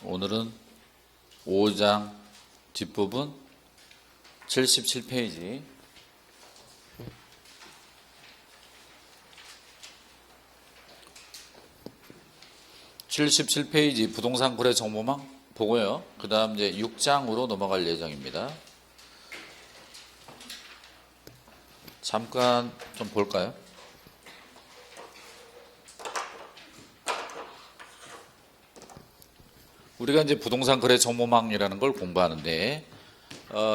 오늘은 5장 뒷부분 77페이지 77페이지 부동산 거래 정보망 보고요. 그 다음 이제 6장으로 넘어갈 예정입니다. 잠깐 좀 볼까요? 우리가 이제 부동산 거래 정보망이라는 걸 공부하는데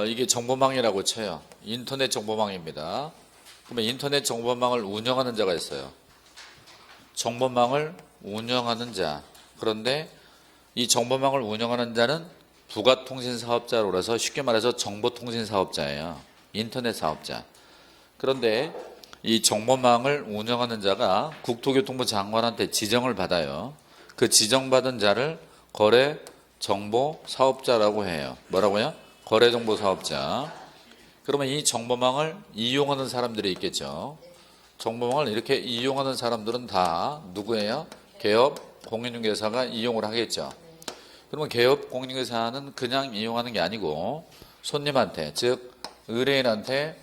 이게 정보망이라고 쳐요. 인터넷 정보망입니다. 그러면 인터넷 정보망을 운영하는 자가 있어요. 정보망을 운영하는 자. 그런데 이 정보망을 운영하는 자는 부가통신사업자로 해서 쉽게 말해서 정보통신사업자예요. 인터넷 사업자. 그런데 이 정보망을 운영하는 자가 국토교통부 장관한테 지정을 받아요. 그 지정받은 자를 거래정보사업자라고 해요. 뭐라고요? 거래정보사업자. 그러면 이 정보망을 이용하는 사람들이 있겠죠. 정보망을 이렇게 이용하는 사람들은 다 누구예요? 개업, 공인중개사가 이용을 하겠죠. 그러면 개업, 공인중개사는 그냥 이용하는 게 아니고 손님한테, 즉 의뢰인한테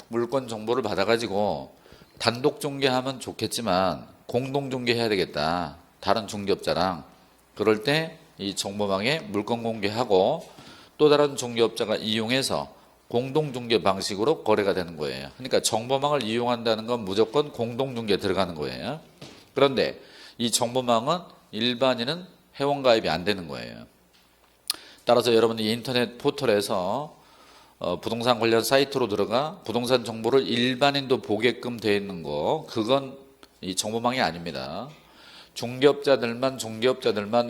물건 정보를 받아가지고 단독 중개하면 좋겠지만 공동 중개해야 되겠다. 다른 중개업자랑. 그럴 때 이 정보망에 물건 공개하고 또 다른 중개업자가 이용해서 공동 중개 방식으로 거래가 되는 거예요. 그러니까 정보망을 이용한다는 건 무조건 공동 중개 들어가는 거예요. 그런데 이 정보망은 일반인은 회원가입이 안 되는 거예요. 따라서 여러분이 인터넷 포털에서 부동산 관련 사이트로 들어가 부동산 정보를 일반인도 보게끔 되어 있는 거, 그건 이 정보망이 아닙니다. 중개업자들만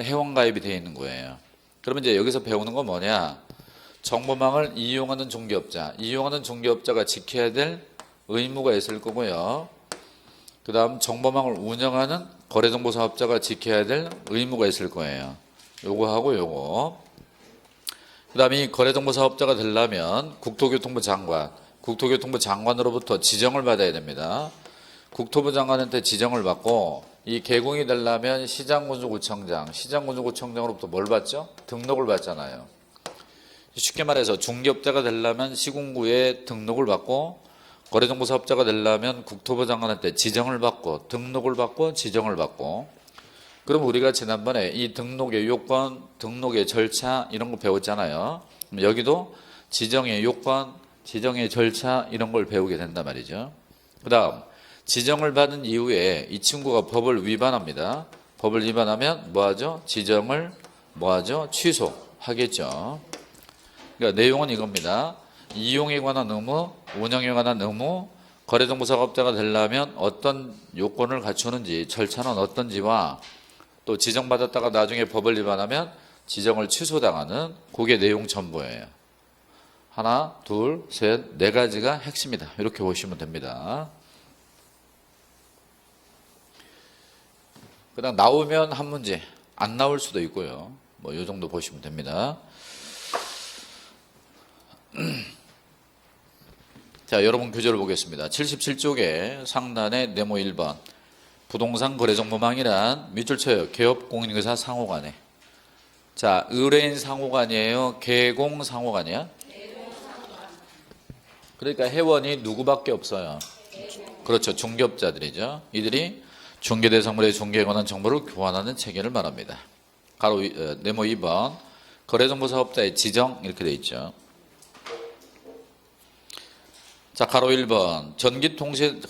회원가입이 되어 있는 거예요. 그러면 이제 여기서 배우는 건 뭐냐? 정보망을 이용하는 중개업자가 지켜야 될 의무가 있을 거고요. 그 다음 정보망을 운영하는 거래정보사업자가 지켜야 될 의무가 있을 거예요. 요거하고 요거. 그 다음에 이 거래정보사업자가 되려면 국토교통부 장관으로부터 지정을 받아야 됩니다. 국토부 장관한테 지정을 받고 이 개공이 되려면 시장군수구청장으로부터 뭘 받죠? 등록을 받잖아요. 쉽게 말해서 중개업자가 되려면 시군구에 등록을 받고 거래정보사업자가 되려면 국토부 장관한테 지정을 받고 등록을 받고 지정을 받고. 그럼 우리가 지난번에 이 등록의 요건, 등록의 절차 이런 거 배웠잖아요. 여기도 지정의 요건, 지정의 절차 이런 걸 배우게 된단 말이죠. 그 다음 지정을 받은 이후에 이 친구가 법을 위반합니다. 법을 위반하면 뭐하죠? 지정을 뭐하죠? 취소하겠죠. 그러니까 내용은 이겁니다. 이용에 관한 의무, 운영에 관한 의무, 거래정보사업자가 되려면 어떤 요건을 갖추는지, 절차는 어떤지와 또 지정받았다가 나중에 법을 위반하면 지정을 취소당하는 그게 내용 전부예요. 하나, 둘, 셋, 네 가지가 핵심이다. 이렇게 보시면 됩니다. 그다음 나오면 한 문제, 안 나올 수도 있고요. 뭐 이 정도 보시면 됩니다. 자, 여러분 교재를 보겠습니다. 77쪽에 상단에 네모 1번. 부동산 거래정보망이란 밑줄 쳐요. 개업 공인중개사 상호간에. 자, 의뢰인 상호간이에요? 개공 상호간이야? 그러니까 회원이 누구밖에 없어요. 그렇죠. 중개업자들이죠. 이들이 중개대상물의 중개에 관한 정보를 교환하는 체계를 말합니다. 네모 2번. 거래정보사업자의 지정 이렇게 돼 있죠. 자, 가로 1번.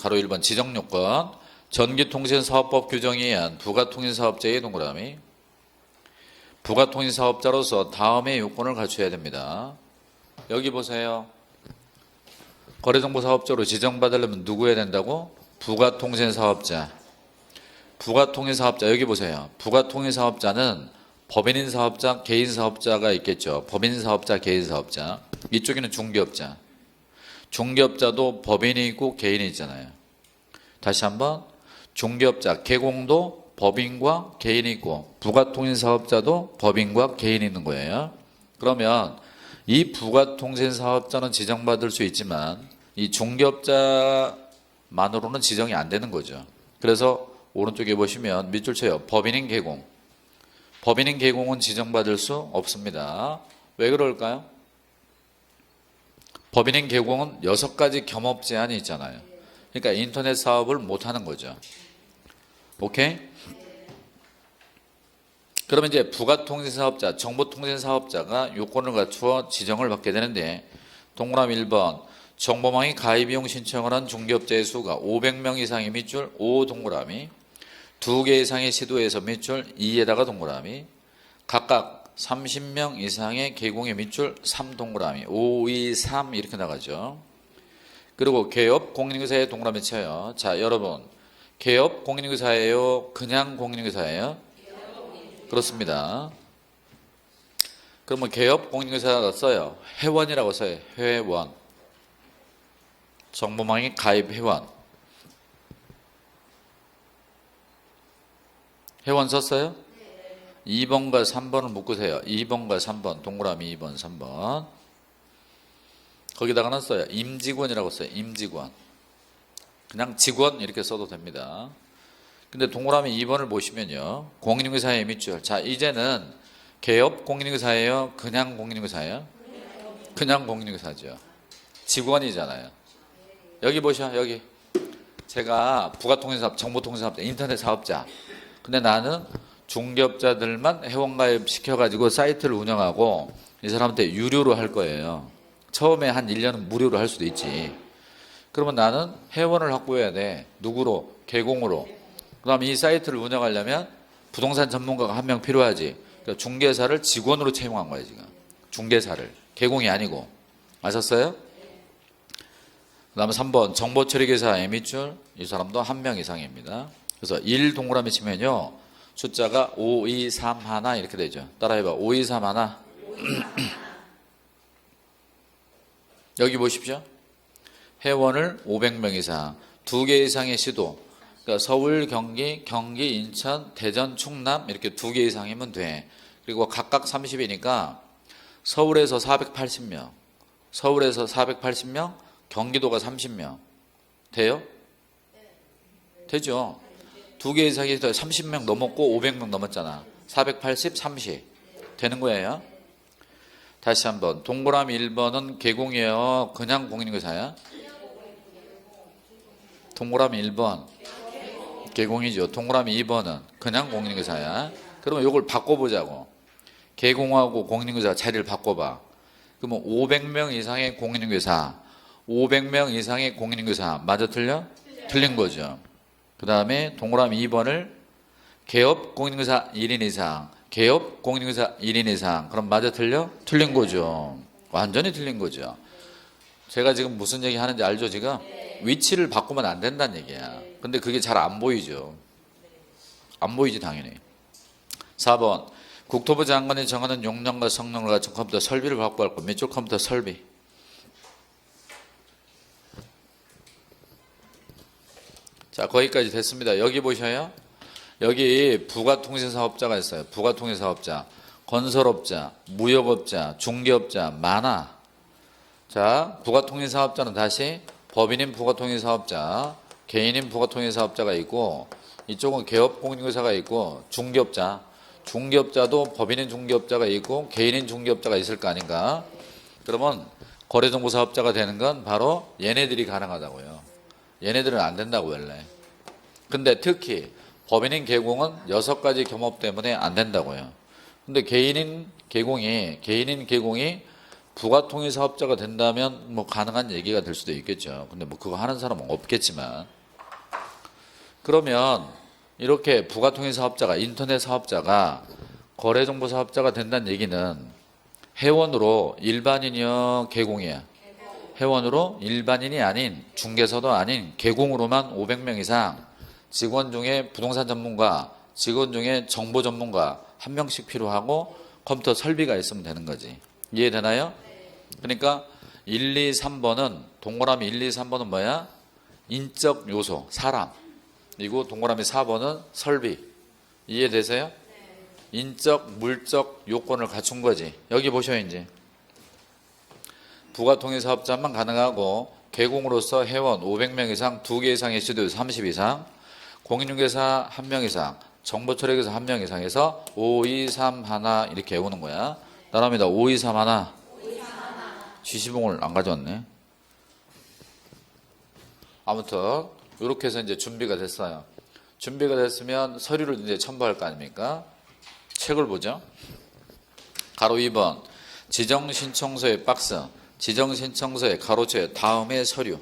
가로 1번 지정요건. 전기통신사업법 규정에 의한 부가통신사업자의 동그라미. 부가통신사업자로서 다음의 요건을 갖춰야 됩니다. 여기 보세요. 거래정보사업자로 지정받으려면 누구 해야 된다고? 부가통신사업자. 부가통신사업자 여기 보세요. 부가통신사업자는 법인인 사업자, 개인 사업자가 있겠죠. 법인 사업자, 개인 사업자. 이쪽에는 중개업자. 중개업자도 법인이 있고 개인이 있잖아요. 다시 한번 중개업자, 개공도 법인과 개인이 있고 부가통신사업자도 법인과 개인이 있는 거예요. 그러면 이 부가통신사업자는 지정받을 수 있지만 이 중개업자만으로는 지정이 안 되는 거죠. 그래서 오른쪽에 보시면 밑줄 쳐요. 법인인 개공. 법인인 개공은 지정받을 수 없습니다. 왜 그럴까요? 법인인 개공은 6가지 겸업 제한이 있잖아요. 그러니까 인터넷 사업을 못하는 거죠. 오케이? 그러면 이제 부가통신사업자, 정보통신사업자가 요건을 갖추어 지정을 받게 되는데, 동그라미 1번 정보망이 가입이용 신청을 한 중개업자의 수가 500명 이상의 밑줄 O 동그라미, 2개 이상의 시도에서 밑줄 2에다가 동그라미, 각각 30명 이상의 개공의 밑줄 3 동그라미, 5, 2, 3 이렇게 나가죠. 그리고 개업 공인인사에 동그라미 쳐요. 자, 여러분, 개업 공인인사예요? 그냥 공인인사예요? 그렇습니다. 그러면 개업 공인인사가 써요. 회원이라고 써요. 회원. 정보망이 가입 회원. 회원 썼어요? 2번과 3번을 묶으세요. 2번과 3번. 동그라미 2번, 3번. 거기다가는 써요. 임직원이라고 써요. 임직원. 그냥 직원 이렇게 써도 됩니다. 근데 동그라미 2번을 보시면요. 공인인사의 밑줄. 자, 이제는 개업 공인인사예요? 그냥 공인인사예요? 그냥 공인인사죠. 직원이잖아요. 여기 보셔. 여기. 제가 부가통신사업, 정보통신사업자, 인터넷 사업자. 근데 나는 중개업자들만 회원가입 시켜가지고 사이트를 운영하고 이 사람한테 유료로 할 거예요. 처음에 한 1년은 무료로 할 수도 있지. 그러면 나는 회원을 확보해야 돼. 누구로? 개공으로. 그 다음에 이 사이트를 운영하려면 부동산 전문가가 한 명 필요하지. 그러니까 중개사를 직원으로 채용한 거예요, 지금. 중개사를. 개공이 아니고. 아셨어요? 그 다음에 3번 정보처리기사 밑줄. 이 사람도 한 명 이상입니다. 그래서 1 동그라미 치면요. 숫자가 5, 2, 3, 하나 이렇게 되죠. 따라해봐. 5, 2, 3, 하나. 여기 보십시오. 회원을 500명 이상, 2개 이상의 시도. 그러니까 서울, 경기, 인천, 대전, 충남 이렇게 2개 이상이면 돼. 그리고 각각 30이니까 서울에서 480명, 서울에서 480명, 경기도가 30명. 돼요? 되죠. 2개 이상이 30명 넘었고 500명 넘었잖아. 480, 30. 되는 거예요. 다시 한번. 동그라미 1번은 개공이에요? 그냥 공인인사야? 동그라미 1번. 개공이죠. 동그라미 2번은 그냥 공인인사야. 그러면 이걸 바꿔보자고. 개공하고 공인인사 자리를 바꿔봐. 그러면 500명 이상의 공인인사, 500명 이상의 공인인사 맞아 틀려? 틀린 거죠. 그 다음에 동그라미 2번을 개업 공인인사 1인 이상, 개업 공인인사 1인 이상. 그럼 맞아 틀려? 틀린 거죠. 완전히 틀린 거죠. 제가 지금 무슨 얘기 하는지 알죠, 지금? 위치를 바꾸면 안 된다는 얘기야. 근데 그게 잘 안 보이죠. 안 보이지, 당연히. 4번. 국토부 장관이 정하는 용량과 성능을 갖춘 컴퓨터 설비를 확보할 것. 밑줄 컴퓨터 설비. 자, 거기까지 됐습니다. 여기 보셔요. 여기 부가통신사업자가 있어요. 부가통신사업자, 건설업자, 무역업자, 중개업자 많아. 자, 부가통신사업자는 다시 법인인 부가통신사업자, 개인인 부가통신사업자가 있고, 이쪽은 개업공인인사가 있고, 중개업자, 중개업자도 법인인 중개업자가 있고 개인인 중개업자가 있을 거 아닌가. 그러면 거래정보사업자가 되는 건 바로 얘네들이 가능하다고요. 얘네들은 안 된다고 원래. 근데 특히 법인인 개공은 6가지 겸업 때문에 안 된다고요. 근데 개인인 개공이 부가통일사업자가 된다면 뭐 가능한 얘기가 될 수도 있겠죠. 근데 뭐 그거 하는 사람은 없겠지만. 그러면 이렇게 부가통일사업자가, 인터넷 사업자가 거래정보사업자가 된다는 얘기는 회원으로 일반인이요, 개공이야? 회원으로 일반인이 아닌, 중개사도 아닌 개공으로만 500명 이상, 직원 중에 부동산 전문가, 직원 중에 정보 전문가 한 명씩 필요하고 컴퓨터 설비가 있으면 되는 거지. 이해되나요? 그러니까 1, 2, 3번은 동그라미 1, 2, 3번은 뭐야? 인적 요소, 사람. 그리고 동그라미 4번은 설비. 이해되세요? 인적, 물적 요건을 갖춘 거지. 여기 보셔요, 이제. 부가통일사업자만 가능하고 개공으로서 회원 500명 이상, 2개 이상의 시도 30 이상, 공인중개사 1명 이상, 정보 처리기사 한 명 이상해서 5, 2, 3 하나 이렇게 외우는 거야. 따라합니다. 5, 2, 3 하나. 지시봉을 안 가져왔네. 아무튼 이렇게 해서 이제 준비가 됐어요. 준비가 됐으면 서류를 이제 첨부할 거 아닙니까? 책을 보죠. 가로 2번 지정신청서의 박스, 지정신청서의 가로체 다음의 서류.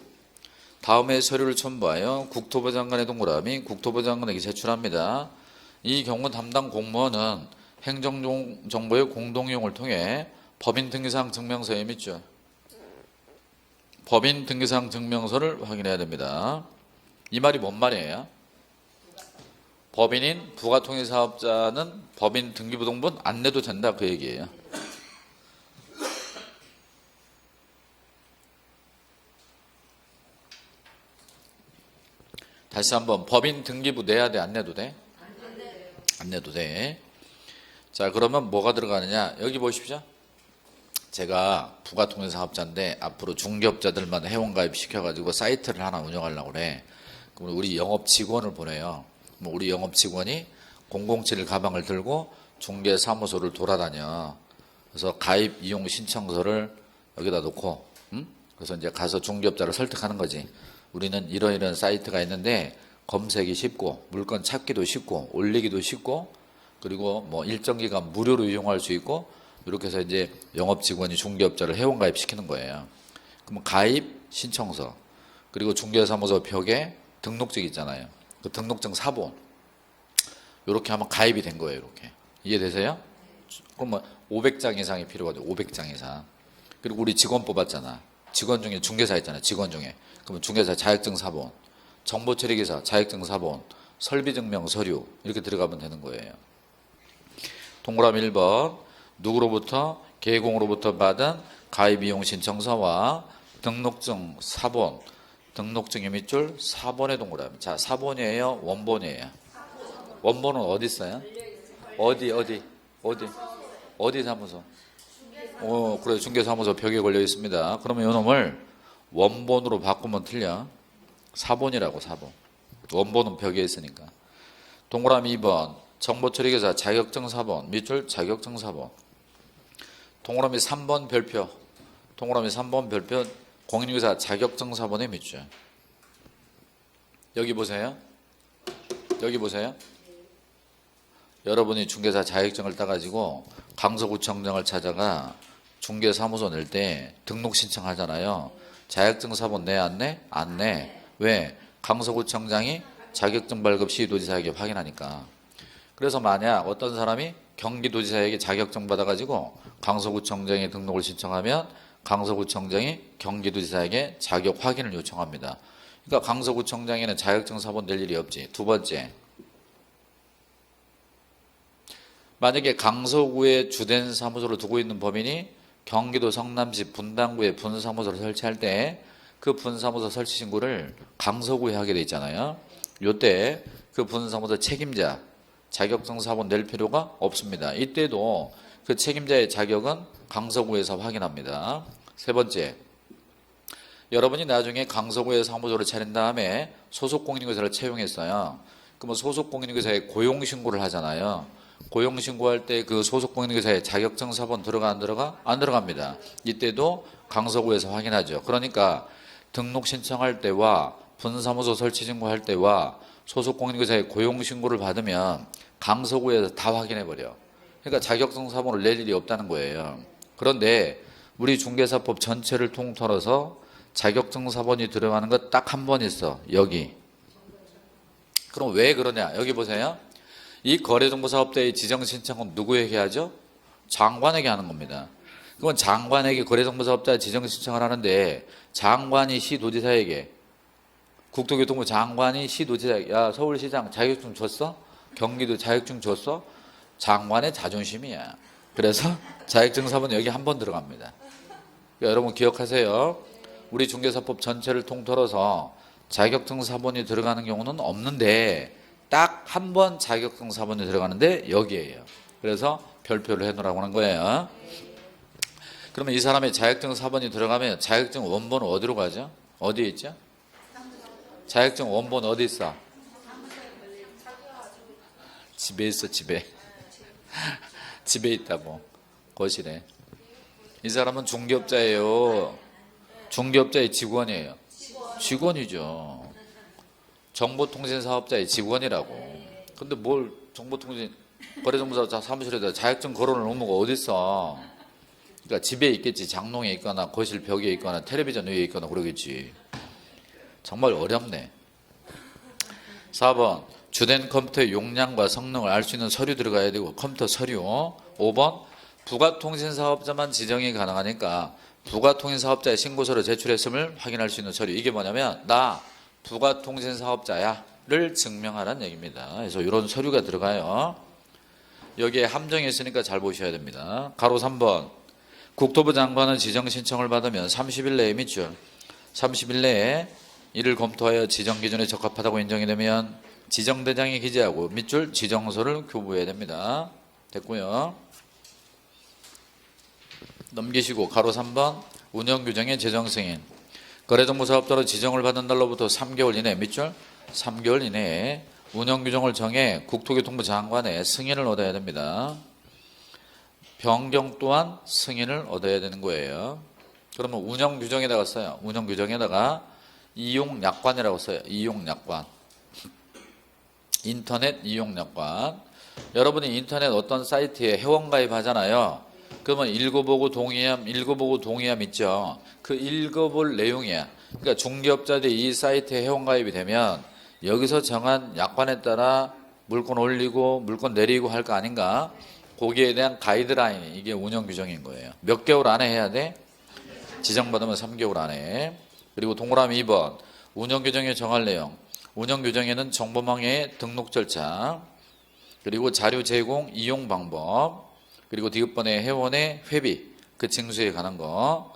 다음의 서류를 첨부하여 국토부 장관의 동그라미, 국토부 장관에게 제출합니다. 이 경우 담당 공무원은 행정정보의 공동이용을 통해 법인 등기사항 증명서에 및죠. 법인 등기사항 증명서를 확인해야 됩니다. 이 말이 뭔 말이에요? 법인인 부가통일사업자는 법인 등기부등본 안 내도 된다 그 얘기예요. 다시 한번 법인 등기부 내야 돼 안 내도 돼? 안 내도 돼. 자 그러면 뭐가 들어가느냐 여기 보십시오. 제가 부가통일사업자인데 앞으로 중개업자들만 회원가입 시켜가지고 사이트를 하나 운영하려고 그래. 그럼 우리 영업 직원을 보내요. 우리 영업 직원이 007 가방을 들고 중개사무소를 돌아다녀. 그래서 가입 이용 신청서를 여기다 놓고, 그래서 이제 가서 중개업자를 설득하는 거지. 우리는 이런 사이트가 있는데 검색이 쉽고 물건 찾기도 쉽고 올리기도 쉽고 그리고 뭐 일정 기간 무료로 이용할 수 있고 이렇게 해서 이제 영업 직원이 중개업자를 회원 가입시키는 거예요. 그러면 가입 신청서 그리고 중개사무소 벽에 등록증 있잖아요. 그 등록증 사본 이렇게 하면 가입이 된 거예요. 이렇게 이해되세요? 그러면 500장 이상이 필요하죠. 500장 이상. 그리고 우리 직원 뽑았잖아. 직원 중에 중개사 있잖아요. 직원 중에. 그러면 중개사 자격증 사본, 정보처리기사 자격증 사본, 설비증명 서류 이렇게 들어가면 되는 거예요. 동그라미 1번 누구로부터 계공으로부터 받은 가입 이용 신청서와 등록증 사본, 등록증 이미줄 사본의 동그라미. 자, 사본이에요? 원본이에요? 원본은 어디 있어요? 어디 사무소? 그래 중개사무소 벽에 걸려 있습니다. 그러면 이 놈을 원본으로 바꾸면 틀려. 사본이라고 사본. 원본은 벽에 있으니까. 동그라미 2번 정보처리기사 자격증 사본 밑줄 자격증 사본. 동그라미 3번 별표. 동그라미 3번 별표 공인중개사 자격증 사본의 밑줄. 여기 보세요. 여기 보세요. 여러분이 중개사 자격증을 따가지고 강서구청장을 찾아가 중개사무소 낼 때 등록 신청하잖아요. 자격증 사본 내 안 내? 안 내. 왜? 강서구청장이 자격증 발급 시도지사에게 확인하니까. 그래서 만약 어떤 사람이 경기도지사에게 자격증 받아가지고 강서구청장에 등록을 신청하면 강서구청장이 경기도지사에게 자격 확인을 요청합니다. 그러니까 강서구청장에는 자격증 사본 낼 일이 없지. 두 번째, 만약에 강서구에 주된 사무소를 두고 있는 법인이 경기도 성남시 분당구에 분사무소를 설치할 때 그 분사무소 설치 신고를 강서구에 하게 돼 있잖아요. 이때 그 분사무소 책임자 자격증 사본 낼 필요가 없습니다. 이때도 그 책임자의 자격은 강서구에서 확인합니다. 세 번째, 여러분이 나중에 강서구에 사무소를 차린 다음에 소속공인중개사를 채용했어요. 그러면 소속공인중개사에 고용신고를 하잖아요. 고용신고할 때 그 소속공인중개사의 자격증 사본 들어가 안 들어가? 안 들어갑니다. 이때도 강서구에서 확인하죠. 그러니까 등록 신청할 때와 분사무소 설치 신고할 때와 소속공인중개사의 고용신고를 받으면 강서구에서 다 확인해버려. 그러니까 자격증 사본을 낼 일이 없다는 거예요. 그런데 우리 중개사법 전체를 통틀어서 자격증 사본이 들어가는 것 딱 한 번 있어. 여기. 그럼 왜 그러냐? 여기 보세요. 이 거래정보사업자의 지정신청은 누구에게 하죠? 장관에게 하는 겁니다. 그건 장관에게 거래정보사업자 지정신청을 하는데 장관이 시도지사에게 국토교통부 장관이 시도지사에게 야 서울시장 자격증 줬어? 경기도 자격증 줬어? 장관의 자존심이야. 그래서 자격증 사본은 여기 한 번 들어갑니다. 그러니까 여러분 기억하세요. 우리 중개사법 전체를 통틀어서 자격증 사본이 들어가는 경우는 없는데 딱 한 번 자격증 사본이 들어가는데 여기에요. 그래서 별표를 해놓으라고 하는 거예요. 그러면 이 사람의 자격증 사본이 들어가면 자격증 원본은 어디로 가죠? 어디에 있죠? 자격증 원본 어디 있어? 집에 있어, 집에. 집에 있다고. 거실에. 이 사람은 중개업자예요. 중개업자의 직원이에요. 직원이죠. 정보통신사업자의 직원이라고. 근데 뭘 정보통신 거래정보사 사무실에다 자격증 걸어놓은 의무가 어딨어. 그러니까 집에 있겠지. 장롱에 있거나 거실 벽에 있거나 텔레비전 위에 있거나 그러겠지. 정말 어렵네. 4번 주된 컴퓨터의 용량과 성능을 알 수 있는 서류 들어가야 되고 컴퓨터 서류. 5번 부가통신사업자만 지정이 가능하니까 부가통신사업자의 신고서를 제출했음을 확인할 수 있는 서류. 이게 뭐냐면 나 부가통신사업자야를 증명하라는 얘기입니다. 그래서 이런 서류가 들어가요. 여기에 함정이 있으니까 잘 보셔야 됩니다. 가로 3번 국토부 장관은 지정 신청을 받으면 30일 내에 밑줄 30일 내에 이를 검토하여 지정 기준에 적합하다고 인정이 되면 지정대장에 기재하고 밑줄 지정서를 교부해야 됩니다. 됐고요. 넘기시고 가로 3번 운영규정의 재정승인 거래정보사업자로 지정을 받은 날로부터 3개월 이내 밑줄 3개월 이내에 운영규정을 정해 국토교통부 장관의 승인을 얻어야 됩니다. 변경 또한 승인을 얻어야 되는 거예요. 그러면 운영규정에다가 써요. 운영규정에다가 이용약관이라고 써요. 이용약관. 인터넷 이용약관. 여러분이 인터넷 어떤 사이트에 회원가입 하잖아요. 그러면 읽어보고 동의함 있죠. 그 읽어볼 내용이야. 그러니까 중개업자들이 이 사이트에 회원가입이 되면 여기서 정한 약관에 따라 물건 올리고 물건 내리고 할 거 아닌가? 거기에 대한 가이드라인, 이게 운영규정인 거예요. 몇 개월 안에 해야 돼? 지정받으면 3개월 안에. 그리고 동그라미 2번 운영규정에 정할 내용. 운영규정에는 정보망의 등록 절차, 그리고 자료 제공, 이용 방법, 그리고 디귿번에 회원의 회비, 그 징수에 관한 거.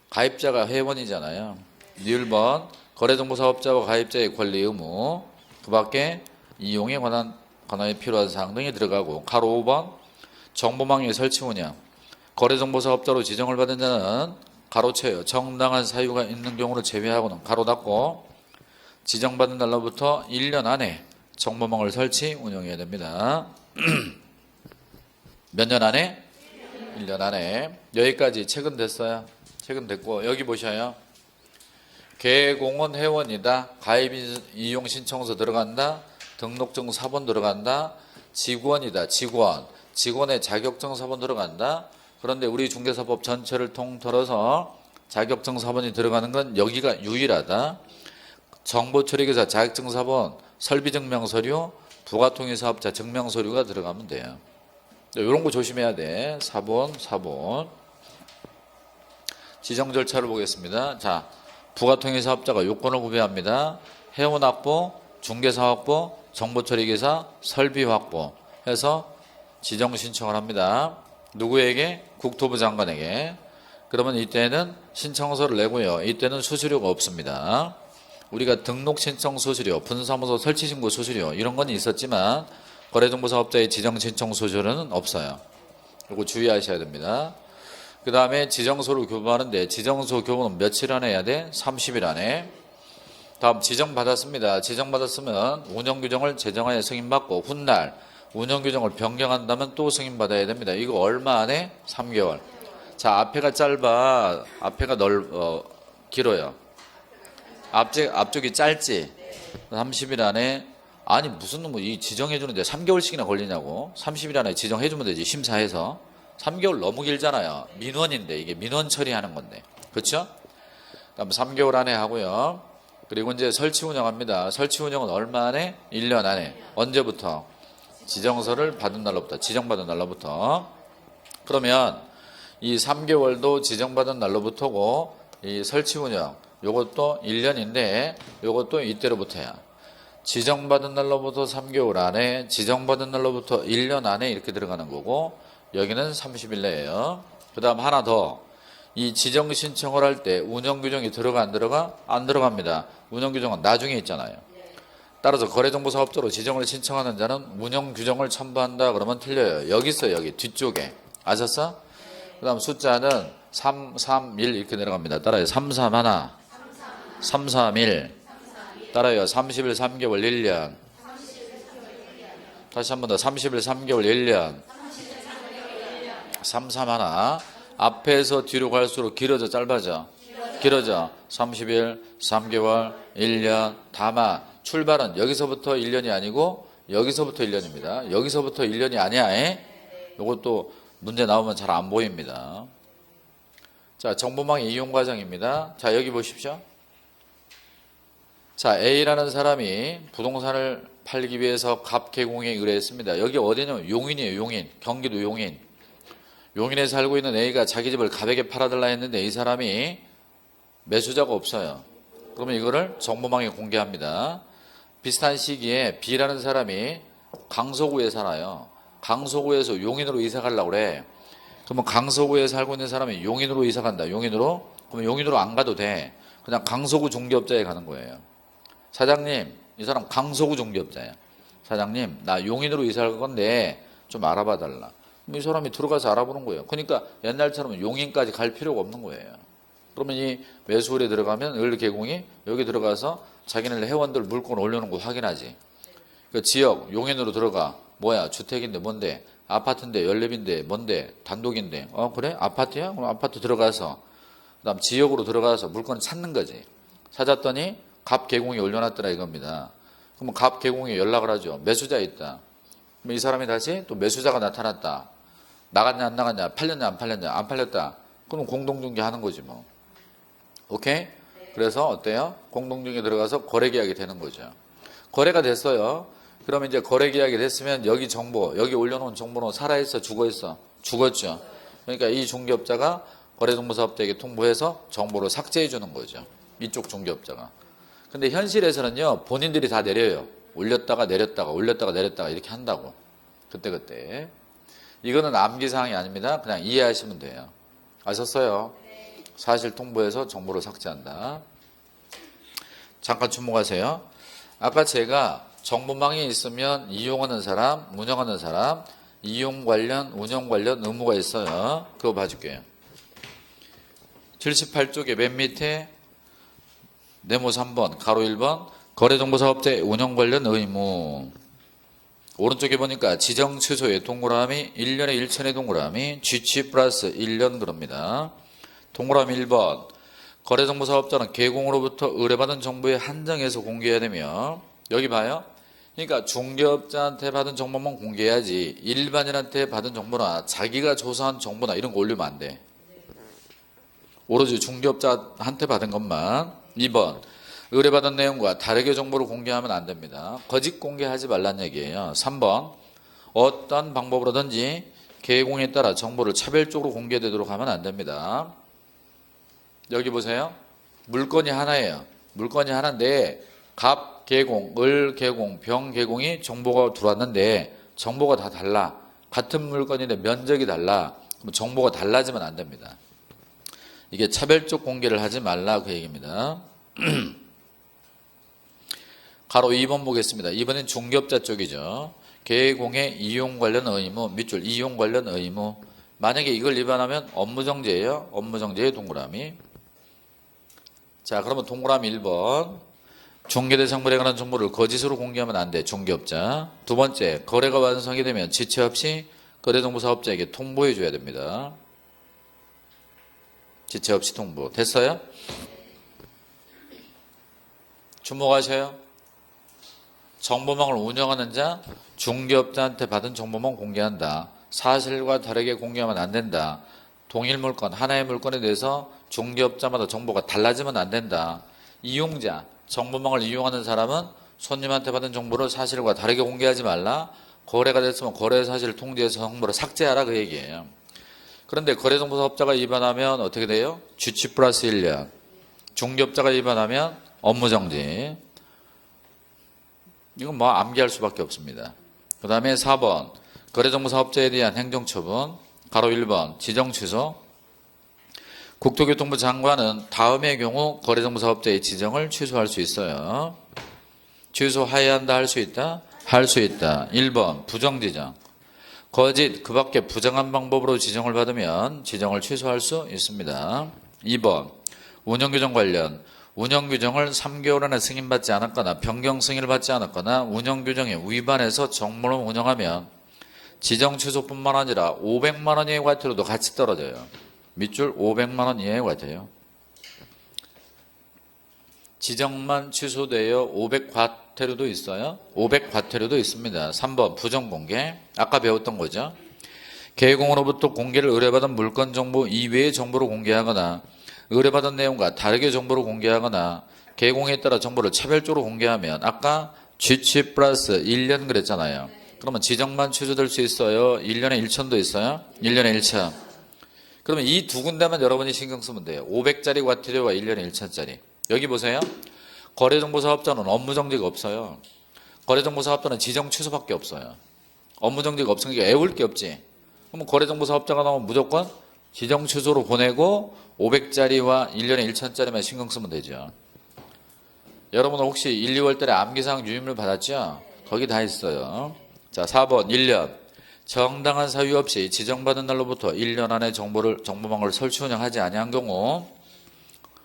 가입자가 회원이잖아요. 1번 거래정보사업자와 가입자의 권리 의무, 그 밖에 이용에 관하에 필요한 사항 등이 들어가고. 가로 5번 정보망의 설치 운영. 거래정보사업자로 지정을 받은 자는 가로쳐요. 정당한 사유가 있는 경우를 제외하고는 가로 닫고 지정받은 날로부터 1년 안에 정보망을 설치 운영해야 됩니다. 몇 년 안에? 1년 안에. 여기까지 최근 됐어요. 최근 됐고 여기 보셔요. 개공원 회원이다. 가입 이용 신청서 들어간다. 등록증 사본 들어간다. 직원이다. 직원의 자격증 사본 들어간다. 그런데 우리 중개사법 전체를 통틀어서 자격증 사본이 들어가는 건 여기가 유일하다. 정보처리기사 자격증 사본, 설비증명서류, 부가통일사업자 증명서류가 들어가면 돼요. 이런 거 조심해야 돼. 4번. 지정 절차를 보겠습니다. 자, 부가통일사업자가 요건을 구별합니다. 회원 확보, 중개사 확보, 정보처리기사, 설비 확보 해서 지정 신청을 합니다. 누구에게? 국토부 장관에게. 그러면 이때는 신청서를 내고요. 이때는 수수료가 없습니다. 우리가 등록 신청 수수료, 분사무소 설치 신고 수수료 이런 건 있었지만 거래정보사업자의 지정 신청 수수료는 없어요. 이거 주의하셔야 됩니다. 그 다음에 지정서를 교부하는데 지정서 교부는 며칠 안에 해야 돼? 30일 안에. 다음 지정받았습니다. 지정받았으면 운영규정을 제정하여 승인받고 훗날 운영규정을 변경한다면 또 승인받아야 됩니다. 이거 얼마 안에? 3개월. 자, 앞에가 짧아. 앞에가 길어요. 앞쪽이 짧지? 30일 안에. 아니 무슨 놈 이 지정해주는데 3개월씩이나 걸리냐고. 30일 안에 지정해주면 되지. 심사해서. 3개월 너무 길잖아요. 민원인데 이게 민원 처리하는 건데. 그렇죠? 그럼 3개월 안에 하고요. 그리고 이제 설치 운영합니다. 설치 운영은 얼마 안에? 1년 안에. 언제부터? 지정서를 받은 날로부터. 지정받은 날로부터. 그러면 이 3개월도 지정받은 날로부터고 이 설치 운영 요것도 1년인데 요것도 이때로부터야. 지정받은 날로부터 3개월 안에, 지정받은 날로부터 1년 안에 이렇게 들어가는 거고 여기는 30일 내예요. 그 다음 하나 더. 이 지정 신청을 할 때 운영규정이 들어가 안 들어가? 안 들어갑니다. 운영규정은 나중에 있잖아요. 따라서 거래정보사업자로 지정을 신청하는 자는 운영규정을 첨부한다 그러면 틀려요. 여기 있어요. 여기 뒤쪽에. 아셨어? 그 다음 숫자는 3, 3, 1 이렇게 내려갑니다. 따라요. 3, 3, 1, 3, 3, 1. 따라요. 30일 3개월 1년. 다시 한 번 더. 30일, 3개월, 1년. 3, 3 하나. 앞에서 뒤로 갈수록 길어져, 짧아져? 길어져. 30일, 3개월, 1년. 다만 출발은 여기서부터 1년이 아니고 여기서부터 1년입니다. 여기서부터 1년이 아니야. 이것도 문제 나오면 잘 안 보입니다. 자, 정보망 이용 과정입니다. 자, 여기 보십시오. 자, A라는 사람이 부동산을 팔기 위해서 갑 개공에 의뢰했습니다. 여기 어디냐면 용인이에요. 용인. 경기도 용인. 용인에 살고 있는 A가 자기 집을 갑에게 팔아달라 했는데 이 사람이 매수자가 없어요. 그러면 이거를 정보망에 공개합니다. 비슷한 시기에 B라는 사람이 강서구에 살아요. 강서구에서 용인으로 이사 가려고 그래. 그러면 강서구에 살고 있는 사람이 용인으로 이사 간다. 용인으로? 그러면 용인으로 안 가도 돼. 그냥 강서구 중개업자에 가는 거예요. 사장님, 이 사람 강서구 중개업자예요. 사장님, 나 용인으로 이사 갈 건데 좀 알아봐 달라. 그럼 이 사람이 들어가서 알아보는 거예요. 그러니까 옛날처럼 용인까지 갈 필요가 없는 거예요. 그러면 이 매수홀에 들어가면 을개공이 여기 들어가서 자기네 회원들 물건 올려놓은 거 확인하지. 그 지역 용인으로 들어가. 뭐야? 주택인데 뭔데? 아파트인데 연립인데 뭔데? 단독인데. 그래? 아파트야? 그럼 아파트 들어가서 그다음 지역으로 들어가서 물건 찾는 거지. 찾았더니 갑 개공이 올려놨더라 이겁니다. 그러면 갑 개공이 연락을 하죠. 매수자 있다. 그럼 이 사람이 다시 또 매수자가 나타났다. 나갔냐 안 나갔냐? 팔렸냐 안 팔렸냐? 안 팔렸다. 그럼 공동중개 하는 거지 뭐. 오케이? 그래서 어때요? 공동중개 들어가서 거래계약이 되는 거죠. 거래가 됐어요. 그러면 이제 거래계약이 됐으면 여기 정보, 여기 올려놓은 정보는 살아있어, 죽어있어? 죽었죠. 그러니까 이 중개업자가 거래정보사업자에게 통보해서 정보를 삭제해 주는 거죠. 이쪽 중개업자가. 근데 현실에서는요, 본인들이 다 내려요. 올렸다가 내렸다가, 올렸다가 내렸다가 이렇게 한다고. 그때. 이거는 암기사항이 아닙니다. 그냥 이해하시면 돼요. 아셨어요? 사실 통보해서 정보를 삭제한다. 잠깐 주목하세요. 아까 제가 정보망이 있으면 이용하는 사람, 운영하는 사람, 이용 관련, 운영 관련 의무가 있어요. 그거 봐줄게요. 78쪽에 맨 밑에 네모 3번, 가로 1번, 거래정보사업자의 운영 관련 의무. 오른쪽에 보니까 지정 취소의 동그라미, 1년에 1천의 동그라미, GC 플러스 1년 그럽니다. 동그라미 1번, 거래정보사업자는 개공으로부터 의뢰받은 정보에 한정해서 공개해야 되며, 여기 봐요. 그러니까 중개업자한테 받은 정보만 공개해야지 일반인한테 받은 정보나 자기가 조사한 정보나 이런 거 올리면 안 돼. 오로지 중개업자한테 받은 것만. 2번, 의뢰받은 내용과 다르게 정보를 공개하면 안 됩니다. 거짓 공개하지 말란 얘기예요. 3번, 어떤 방법으로든지 개공에 따라 정보를 차별적으로 공개되도록 하면 안 됩니다. 여기 보세요. 물건이 하나예요. 물건이 하나인데 갑 개공, 을 개공, 병 개공이 정보가 들어왔는데 정보가 다 달라. 같은 물건인데 면적이 달라. 그럼 정보가 달라지면 안 됩니다. 이게 차별적 공개를 하지 말라 그 얘기입니다. 가로 2번 보겠습니다. 2번은 중개업자 쪽이죠. 개공의 이용 관련 의무, 밑줄 이용 관련 의무. 만약에 이걸 위반하면 업무정지예요. 업무정지의 동그라미. 자, 그러면 동그라미 1번. 중개대상물에 관한 정보를 거짓으로 공개하면 안 돼. 중개업자. 두 번째, 거래가 완성이 되면 지체 없이 거래정보사업자에게 통보해 줘야 됩니다. 지체 없이 통보. 됐어요? 주목하셔요. 정보망을 운영하는 자, 중개업자한테 받은 정보만 공개한다. 사실과 다르게 공개하면 안 된다. 동일 물건, 하나의 물건에 대해서 중개업자마다 정보가 달라지면 안 된다. 이용자, 정보망을 이용하는 사람은 손님한테 받은 정보를 사실과 다르게 공개하지 말라. 거래가 됐으면 거래 사실을 통지해서 정보를 삭제하라 그 얘기예요. 그런데 거래정보사업자가 위반하면 어떻게 돼요? GC 플러스 1년. 중개업자가 위반하면 업무정지. 이건 뭐 암기할 수밖에 없습니다. 그 다음에 4번 거래정보사업자에 대한 행정처분. 가로 1번 지정취소. 국토교통부 장관은 다음의 경우 거래정보사업자의 지정을 취소할 수 있어요. 취소해야 한다, 할 수 있다? 할 수 있다. 1번 부정지정. 거짓, 그 밖에 부정한 방법으로 지정을 받으면 지정을 취소할 수 있습니다. 2번 운영규정 관련. 운영규정을 3개월 안에 승인받지 않았거나 변경 승인을 받지 않았거나 운영규정에 위반해서 정보를 운영하면 지정 취소뿐만 아니라 500만 원 이하의 과태료도 같이 떨어져요. 밑줄 500만 원 이하의 과태료. 지정만 취소되어 500 과태료도 있어요. 500 과태료도 있습니다. 3번 부정공개. 아까 배웠던 거죠. 개공으로부터 공개를 의뢰받은 물건 정보 이외의 정보를 공개하거나 의뢰받은 내용과 다르게 정보를 공개하거나 개공에 따라 정보를 차별적으로 공개하면 아까 G취 플러스 1년 그랬잖아요. 그러면 지정만 취소될 수 있어요. 1년에 1천도 있어요. 1년에 1천. 그러면 이 두 군데만 여러분이 신경 쓰면 돼요. 500짜리 과태료와 1년에 1천짜리. 여기 보세요. 거래정보사업자는 업무정지가 없어요. 거래정보사업자는 지정 취소밖에 없어요. 업무정지가 없으니까 애울 게 없지. 그럼 거래정보사업자가 나오면 무조건 지정 취소로 보내고 500짜리와 1년에 1천짜리만 신경 쓰면 되죠. 여러분 혹시 1, 2월 달에 암기사항 유인물 받았죠? 거기 다 있어요. 자, 4번 1년. 정당한 사유 없이 지정받은 날로부터 1년 안에 정보망을 설치 운영하지 아니한 경우.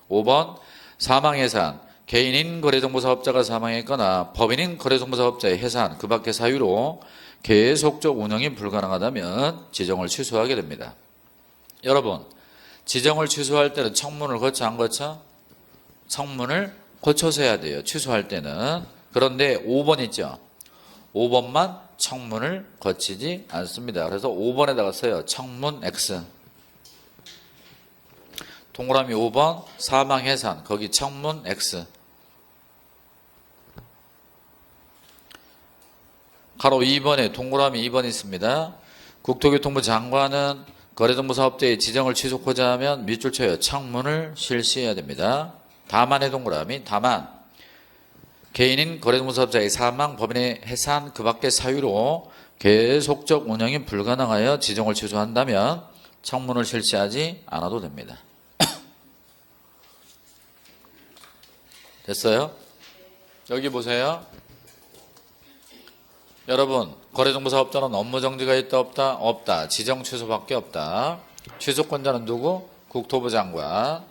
5번 사망해산. 개인인 거래정보사업자가 사망했거나 법인인 거래정보사업자의 해산 그 밖의 사유로 계속적 운영이 불가능하다면 지정을 취소하게 됩니다. 여러분 지정을 취소할 때는 청문을 거쳐 안 거쳐? 청문을 거쳐서 해야 돼요. 취소할 때는. 그런데 5번 있죠. 5번만 청문을 거치지 않습니다. 그래서 5번에다가 써요. 청문 X. 동그라미 5번 사망해산 거기 청문 X. 가로 2번에 동그라미 2번 있습니다. 국토교통부 장관은 거래정보사업자의 지정을 취소하고자 하면 밑줄 쳐요. 청문을 실시해야 됩니다. 다만의 동그라미 다만 개인인 거래정보사업자의 사망, 법인의 해산 그 밖의 사유로 계속적 운영이 불가능하여 지정을 취소한다면 청문을 실시하지 않아도 됩니다. 됐어요? 여기 보세요. 여러분 거래정보사업자는 업무정지가 있다 없다? 없다. 지정 취소밖에 없다. 취소권자는 누구? 국토부 장관.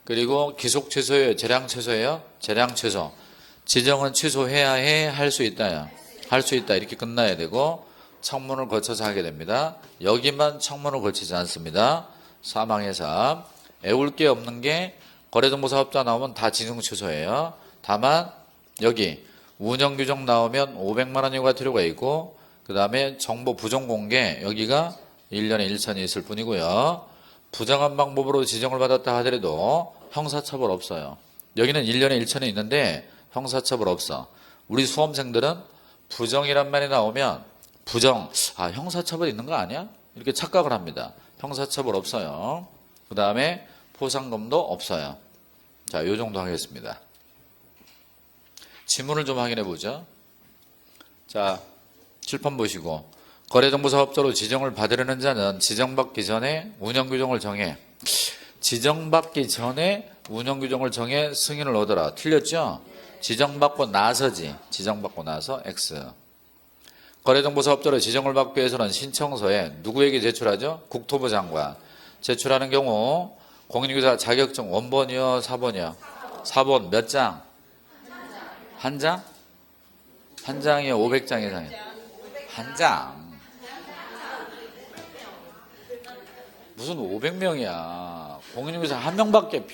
그리고 기속 취소예요? 재량 취소예요? 재량 취소. 지정은 취소해야 해? 할 수 있다요? 할 수 있다. 이렇게 끝나야 되고 청문을 거쳐서 하게 됩니다. 여기만 청문을 거치지 않습니다. 사망해산. 애울 게 없는 게 거래정보사업자 나오면 다 지정 취소예요. 다만 여기 운영규정 나오면 500만 원의 과태료가 있고 그 다음에 정보 부정공개 여기가 1년에 1천이 있을 뿐이고요. 부정한 방법으로 지정을 받았다 하더라도 형사처벌 없어요. 여기는 1년에 1천이 있는데 형사처벌 없어. 우리 수험생들은 부정이란 말이 나오면 부정, 형사처벌 있는 거 아니야? 이렇게 착각을 합니다. 형사처벌 없어요. 그 다음에 포상금도 없어요. 자, 요 정도 하겠습니다. 지문을 좀 확인해 보죠. 자, 칠판 보시고 거래정보사업자로 지정을 받으려는 자는 지정받기 전에 운영규정을 정해 지정받기 전에 운영규정을 정해 승인을 얻어라. 틀렸죠? 지정받고 나서지. 지정받고 나서 X. 거래정보사업자로 지정을 받기 위해서는 신청서에 누구에게 제출하죠? 국토부 장관. 제출하는 경우 공인중개사 자격증 원본이요? 4번이요? 4번 몇 장? 한 장? 한 장이요? 500장 이상이요? 한 장. 무슨 500명이야. 공인중개사 한 명밖에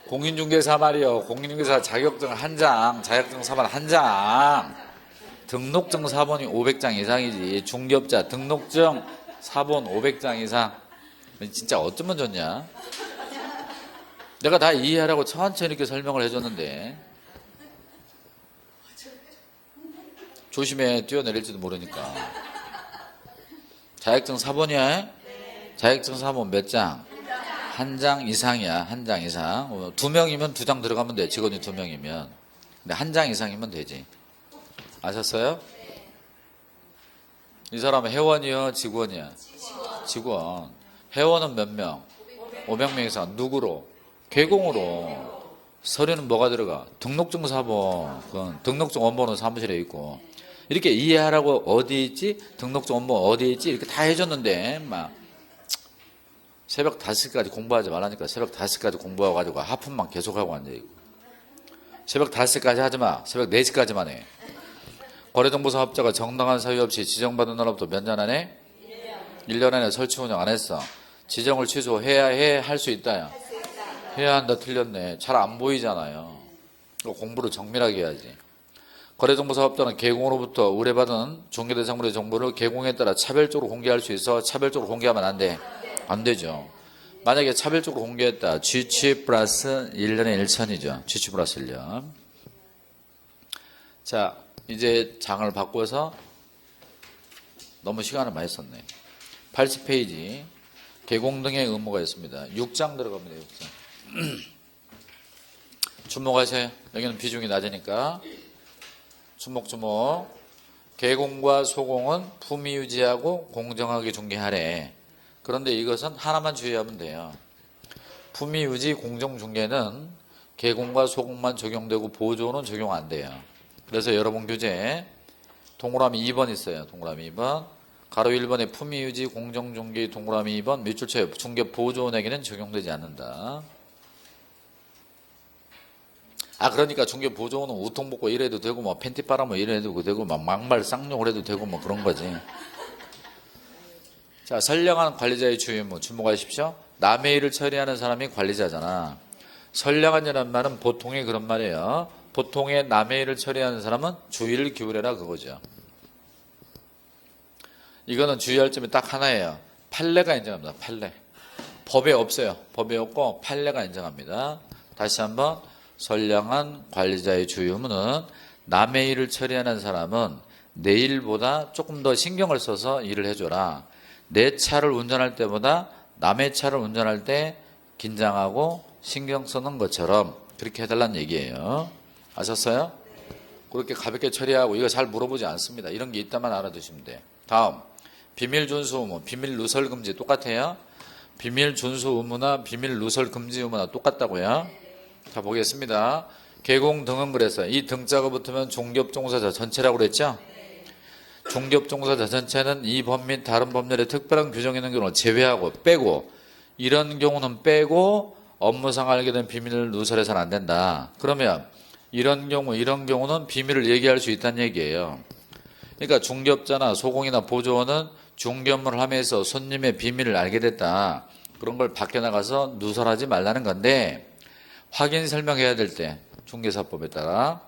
공인중개사 말이요. 공인중개사 자격증 한 장, 자격증 4번 한 장. 등록증 4번이 500장 이상이지. 중개업자 등록증 4번 500장 이상. 진짜 어쩌면 좋냐? 내가 다 이해하라고 천천히 이렇게 설명을 해줬는데 조심해. 뛰어내릴지도 모르니까. 자격증 4번이야? 자격증 4번 몇 장? 한 장 이상이야. 한 장 이상. 2명이면 2장 들어가면 돼. 직원이 2명이면. 근데 한 장 이상이면 되지. 아셨어요? 이 사람은 회원이요? 직원이야? 직원. 회원은 몇 명? 500명 이상. 누구로? 개공으로. 서류는 뭐가 들어가? 등록증 4번. 그건 등록증 원본은 사무실에 있고. 이렇게 이해하라고 어디 있지? 등록증 원본 어디 있지? 이렇게 다 해줬는데 막 새벽 5시까지 공부하지 말라니까 새벽 5시까지 공부해가지고 하품만 계속하고 앉아있고 새벽 5시까지 하지 마. 새벽 4시까지만 해. 거래정보사업자가 정당한 사유 없이 지정받은 날로부터 몇 년 안에? 1년 안에 설치 운영 안 했어. 지정을 취소해야 해? 할 수 있다야? 해야 한다. 틀렸네. 잘 안 보이잖아요. 공부를 정밀하게 해야지. 거래정보사업자는 개공으로부터 의뢰받은 중개대상물의 정보를 개공에 따라 차별적으로 공개할 수 있어. 차별적으로 공개하면 안 돼? 안 되죠. 만약에 차별적으로 공개했다. GC 플러스 1년에 1천이죠. GC 플러스 1년. 자, 이제 장을 바꿔서 너무 시간을 많이 썼네. 80페이지. 개공 등의 의무가 있습니다. 6장 들어갑니다. 6장. 주목하세요. 여기는 비중이 낮으니까. 주목. 개공과 소공은 품위 유지하고 공정하게 중개하래. 그런데 이것은 하나만 주의하면 돼요. 품위 유지 공정 중개는 개공과 소공만 적용되고 보조는 적용 안 돼요. 그래서 여러분 교재 동그라미 2번 있어요. 동그라미 2번. 가로 1번에 품위 유지 공정 중개 동그라미 2번 밑줄쳐요. 중개 보조원에게는 적용되지 않는다. 그러니까 중개 보조원은 우통 벗고 이래도 되고 뭐 팬티 빨아면 이래도 되고 막 막말 쌍욕을 해도 되고 뭐 그런 거지. 자, 선량한 관리자의 주요 의무 주목하십시오. 남의 일을 처리하는 사람이 관리자잖아. 선량한이라는 말은 보통의 그런 말이에요. 보통의 남의 일을 처리하는 사람은 주의를 기울여라 그거죠. 이거는 주의할 점이 딱 하나예요. 판례가 인정합니다. 판례. 법에 없어요. 법에 없고 판례가 인정합니다. 다시 한번 선량한 관리자의 주요 의무는 남의 일을 처리하는 사람은 내 일보다 조금 더 신경을 써서 일을 해줘라. 내 차를 운전할 때보다 남의 차를 운전할 때 긴장하고 신경 쓰는 것처럼 그렇게 해달라는 얘기예요. 아셨어요? 그렇게 가볍게 처리하고 이거 잘 물어보지 않습니다. 이런 게 있다만 알아두시면 돼요. 다음 비밀 준수 의무, 비밀 누설 금지 똑같아요? 비밀 준수 의무나 비밀 누설 금지 의무나 똑같다고요? 자 보겠습니다. 개공 등은 그랬어요. 이 등자가 붙으면 중개업종사자 전체라고 그랬죠? 중개업종사자 전체는 이 법 및 다른 법률에 특별한 규정이 있는 경우는 제외하고 빼고 이런 경우는 빼고 업무상 알게 된 비밀을 누설해서는 안 된다. 그러면 이런 경우는 비밀을 얘기할 수 있다는 얘기예요. 그러니까 중개업자나 소공이나 보조원은 중개 업무를 하면서 손님의 비밀을 알게 됐다. 그런 걸 밖에 나가서 누설하지 말라는 건데 확인 설명해야 될 때 중개사법에 따라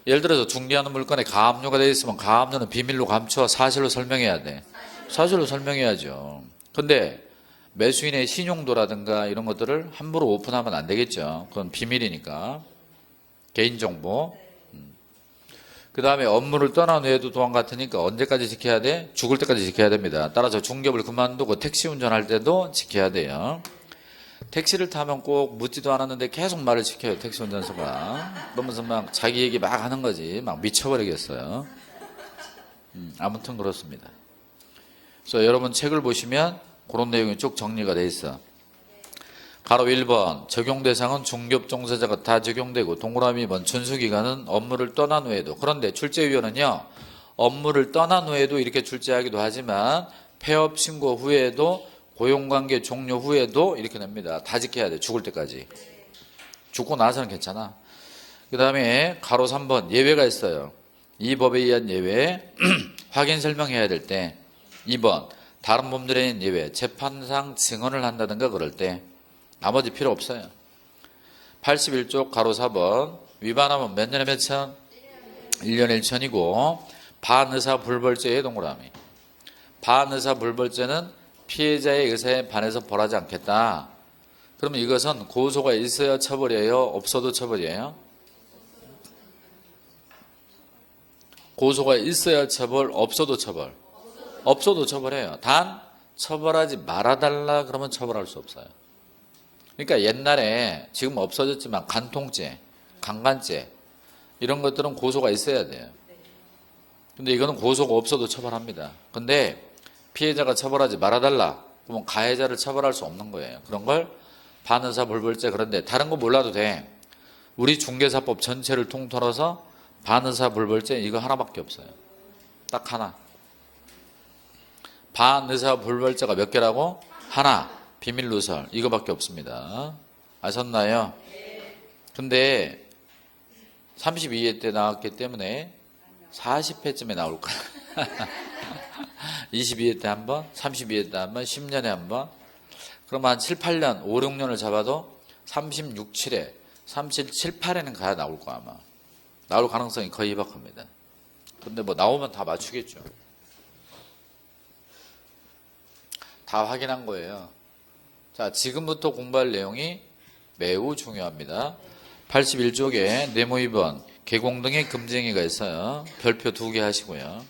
예를 들어서 중개하는 물건에 가압류가 되어 있으면 가압류는 비밀로 감춰 사실로 설명해야 돼. 사실로 설명해야죠. 근데 매수인의 신용도라든가 이런 것들을 함부로 오픈하면 안 되겠죠. 그건 비밀이니까. 개인정보. 그 다음에 업무를 떠난 후에도 또한 같으니까 언제까지 지켜야 돼? 죽을 때까지 지켜야 됩니다. 따라서 중개업을 그만두고 택시 운전할 때도 지켜야 돼요. 택시를 타면 꼭 묻지도 않았는데 계속 말을 지켜요. 택시 운전사가. 그러면서 막 자기 얘기 막 하는 거지. 막 미쳐버리겠어요. 아무튼 그렇습니다. 그래서 여러분 책을 보시면 그런 내용이 쭉 정리가 돼 있어. 가로 1번 적용 대상은 중개업 종사자가 다 적용되고 동그라미 2번 준수기간은 업무를 떠난 후에도. 그런데 출제위원은요. 업무를 떠난 후에도 이렇게 출제하기도 하지만 폐업 신고 후에도 고용관계 종료 후에도 이렇게 냅니다. 다 지켜야 돼. 죽을 때까지. 죽고 나서는 괜찮아. 그 다음에 가로 3번 예외가 있어요. 이 법에 의한 예외 확인 설명해야 될 때. 2번 다른 법률에 있는 예외 재판상 증언을 한다든가 그럴 때. 나머지 필요 없어요. 81쪽 가로 4번 위반하면 몇 년에 몇 천? 1년에 1천이고 반의사 불벌죄의 동그라미. 반의사 불벌죄는 피해자의 의사에 반해서 벌하지 않겠다. 그러면 이것은 고소가 있어야 처벌이에요? 없어도 처벌이에요? 고소가 있어야 처벌, 없어도 처벌. 없어도 처벌해요. 단 처벌하지 말아달라 그러면 처벌할 수 없어요. 그러니까 옛날에 지금 없어졌지만 간통죄, 강간죄 이런 것들은 고소가 있어야 돼요. 근데 이거는 고소가 없어도 처벌합니다. 근데 피해자가 처벌하지 말아달라 그러면 가해자를 처벌할 수 없는 거예요. 그런 걸 반의사 불벌죄. 그런데 다른 거 몰라도 돼. 우리 중개사법 전체를 통틀어서 반의사 불벌죄 이거 하나밖에 없어요. 딱 하나. 반의사 불벌죄가 몇 개라고? 하나. 비밀누설 이거밖에 없습니다. 아셨나요? 근데 32회 때 나왔기 때문에 40회쯤에 나올 거야. 22회 때 한 번, 32회 때 한 번, 10년에 한 번. 그러면 한 7, 8년, 5, 6년을 잡아도 36, 7회, 37, 7, 8회는 가야 나올 거야 아마. 나올 가능성이 거의 희박합니다. 근데 뭐 나오면 다 맞추겠죠. 다 확인한 거예요. 자, 지금부터 공부할 내용이 매우 중요합니다. 81쪽에 네모 2번 계공 등의 금지행위가 있어요. 별표 2개 하시고요.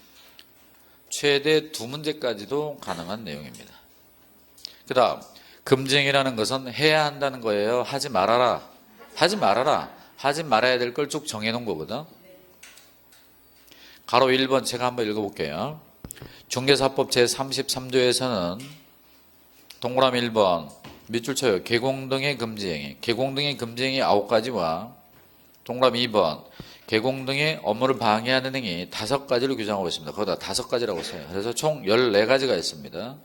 최대 2문제까지도 가능한 내용입니다. 그 다음 금지행위라는 것은 해야 한다는 거예요. 하지 말아라. 하지 말아라. 하지 말아야 될 걸 쭉 정해놓은 거거든. 가로 1번 제가 한번 읽어볼게요. 중개사법 제33조에서는 동그라미 1번 밑줄 쳐요. 계공 등의 금지행위. 계공 등의 금지행위 9가지와 동그라미 2번 계공 등의 업무를 방해하는 행위 5가지를 규정하고 있습니다. 거기다 5가지라고 써요. 그래서 총 14가지가 있습니다.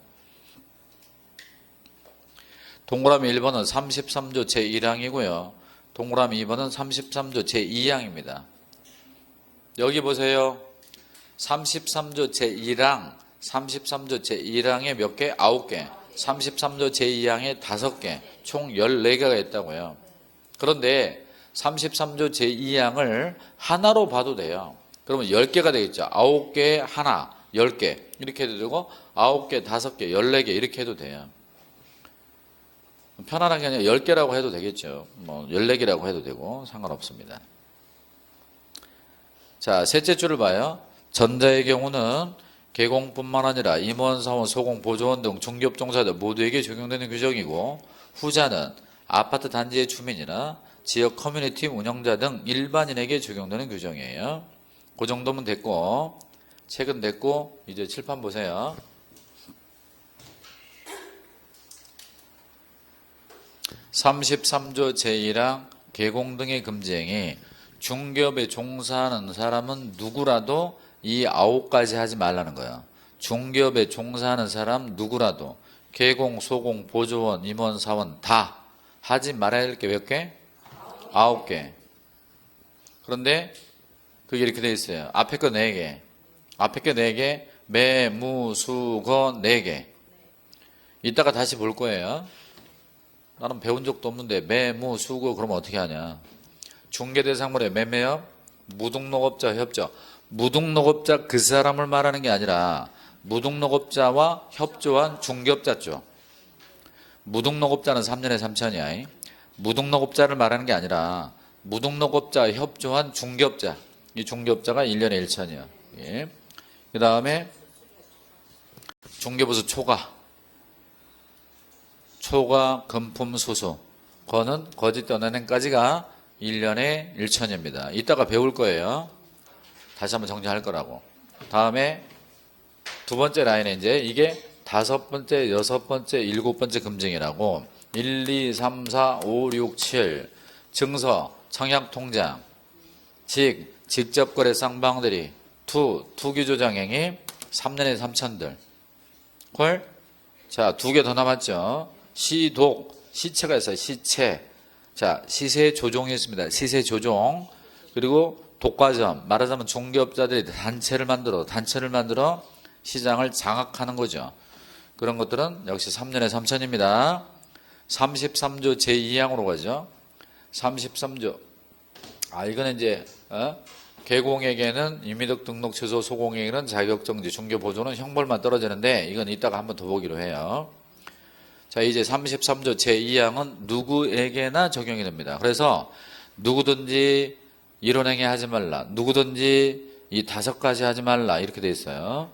동그라미 1번은 33조 제1항이고요. 동그라미 2번은 33조 제2항입니다. 여기 보세요. 33조 제1항, 33조 제1항에 몇 개? 9개. 33조 제2항에 5개. 총 14개가 있다고요. 그런데 33조 제2항을 하나로 봐도 돼요. 그러면 10개가 되겠죠. 9개 하나, 10개 이렇게 해도 되고 9개, 5개, 14개 이렇게 해도 돼요. 편안하게 그냥 10개라고 해도 되겠죠. 뭐 14개라고 해도 되고 상관없습니다. 자, 셋째 줄을 봐요. 전자의 경우는 계공뿐만 아니라 임원, 사원, 소공, 보조원 등 중개업 종사자 모두에게 적용되는 규정이고, 후자는 아파트 단지의 주민이나 지역 커뮤니티 운영자 등 일반인에게 적용되는 규정이에요. 그 정도면 됐고, 책은 됐고 이제 칠판 보세요. (33조 제1항) 계공 등의 금지행위. 중개업에 종사하는 사람은 누구라도 이 9가지 하지 말라는 거예요. 중개업에 종사하는 사람 누구라도 계공, 소공, 보조원, 임원, 사원 다 하지 말아야 할 게 몇 개? 9개. 그런데 그게 이렇게 돼 있어요. 앞에 거 4개. 앞에 거 4개, 매, 무, 수, 거 4개. 이따가 다시 볼 거예요. 나는 배운 적도 없는데 매, 무, 수, 거 그러면 어떻게 하냐. 중개대상물의 매매업, 무등록업자 협조. 무등록업자 그 사람을 말하는 게 아니라 무등록업자와 협조한 중개업자죠. 무등록업자는 3년에 3천이야. 무등록업자를 말하는 게 아니라 무등록업자와 협조한 중개업자. 이 중개업자가 1년에 1천이야. 예. 그 다음에 중개부수 초과. 초과, 금품, 수수. 거는 거짓 떠내는까지가 1년에 1천입니다. 이따가 배울 거예요. 다시 한번 정리할 거라고. 다음에 두 번째 라인에 이제 이게 5번째, 6번째, 7번째 금증이라고 1, 2, 3, 4, 5, 6, 7 증서, 청약통장, 직접거래 쌍방들이 투기조장행위 3년에 3천들. 콜? 자, 2개 더 남았죠. 시독, 시체가 있어요. 시체. 자, 시세 조종이 있습니다. 시세 조종. 그리고 독과점. 말하자면 중개업자들이 단체를 만들어 시장을 장악하는 거죠. 그런 것들은 역시 3년에 3천입니다. 33조 제2항으로 가죠. 33조. 이거는 이제, 계공에게는 임의득 등록 취소, 소공에게는 자격정지, 중개보조는 형벌만 떨어지는데, 이건 이따가 한번 더 보기로 해요. 자, 이제 33조 제2항은 누구에게나 적용이 됩니다. 그래서 누구든지 이런 행위 하지 말라. 누구든지 이 5가지 하지 말라. 이렇게 돼 있어요.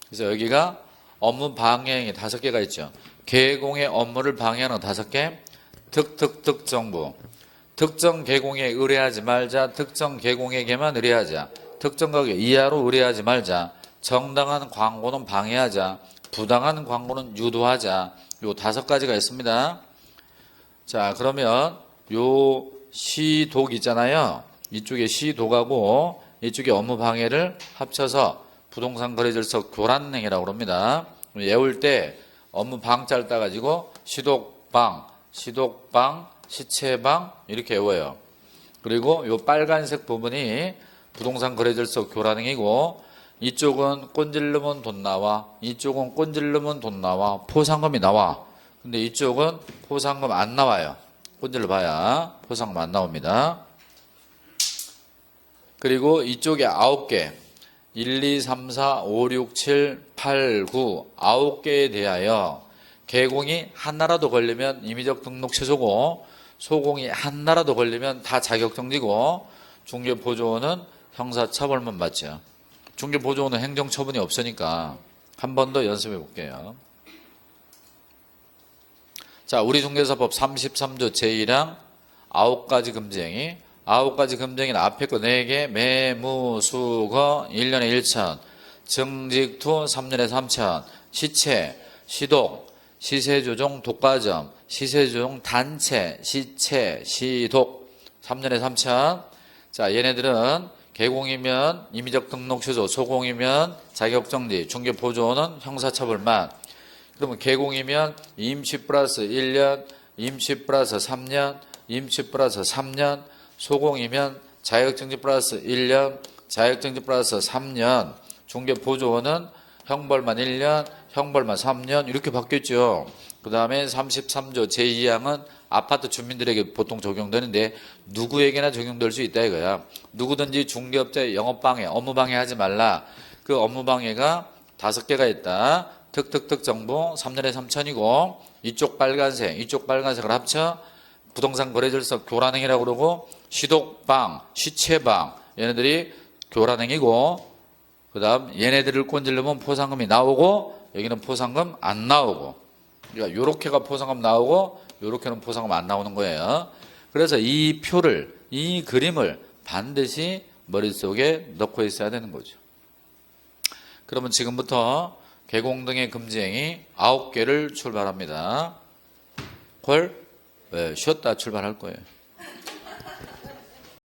그래서 여기가 업무 방해 행위 5개가 있죠. 계공의 업무를 방해하는 5개. 정부. 특정 계공에 의뢰하지 말자. 특정 계공에게만 의뢰하자. 특정 가격 이하로 의뢰하지 말자. 정당한 광고는 방해하자. 부당한 광고는 유도하자. 요 5가지가 있습니다. 자, 그러면 요 시독 있잖아요. 이쪽에 시독하고 이쪽에 업무 방해를 합쳐서 부동산 거래질서 교란행위라고 합니다. 외울 때 업무 방자를 따가지고 시독방, 시체방 이렇게 외워요. 그리고 요 빨간색 부분이 부동산 거래질서 교란행위고 이쪽은 꼰질르면 돈 나와. 이쪽은 꼰질르면 돈 나와. 포상금이 나와. 근데 이쪽은 포상금 안 나와요. 꼰질러 봐야 포상금 안 나옵니다. 그리고 이쪽에 9개 1, 2, 3, 4, 5, 6, 7, 8, 9 9개에 대하여 개공이 하나라도 걸리면 임의적 등록 취소고 소공이 하나라도 걸리면 다 자격정지고 중개보조원은 형사처벌만 받죠. 중개보조원은 행정처분이 없으니까 한 번 더 연습해 볼게요. 자, 우리 중개사법 33조 제1항 9가지 금지행위 9가지 금지행위는 앞에 거 4개 매무, 수거 1년에 1천 정직투 3년에 3천 시체, 시독, 시세조정 독과점, 시세조정 단체, 시체, 시독 3년에 3천. 자, 얘네들은 개공이면 임의적 등록 취소, 소공이면 자격정지, 중개보조원은 형사처벌만. 그러면 개공이면 임시 플러스 1년, 임시 플러스 3년, 임시 플러스 3년, 소공이면 자격정지 플러스 1년, 자격정지 플러스 3년, 중개보조원은 형벌만 1년, 형벌만 3년 이렇게 바뀌었죠. 그 다음에 33조 제2항은 아파트 주민들에게 보통 적용되는데 누구에게나 적용될 수 있다 이거야. 누구든지 중개업자의 영업방해, 업무방해하지 말라. 그 업무방해가 5개가 있다. 특특특 정보 3년에 3천이고 이쪽 빨간색을 합쳐 부동산 거래질서 교란행위라고 그러고 시독방, 시체방 얘네들이 교란행위고 그 다음 얘네들을 꼰질르면 포상금이 나오고 여기는 포상금 안 나오고 그러니까 요렇게가 포상금 나오고 요렇게는 포상금 안 나오는 거예요. 그래서 이 표를 이 그림을 반드시 머릿속에 넣고 있어야 되는 거죠. 그러면 지금부터 개공 등의 금지행위 9개를 출발합니다. 헐? 왜? 쉬었다 출발할 거예요.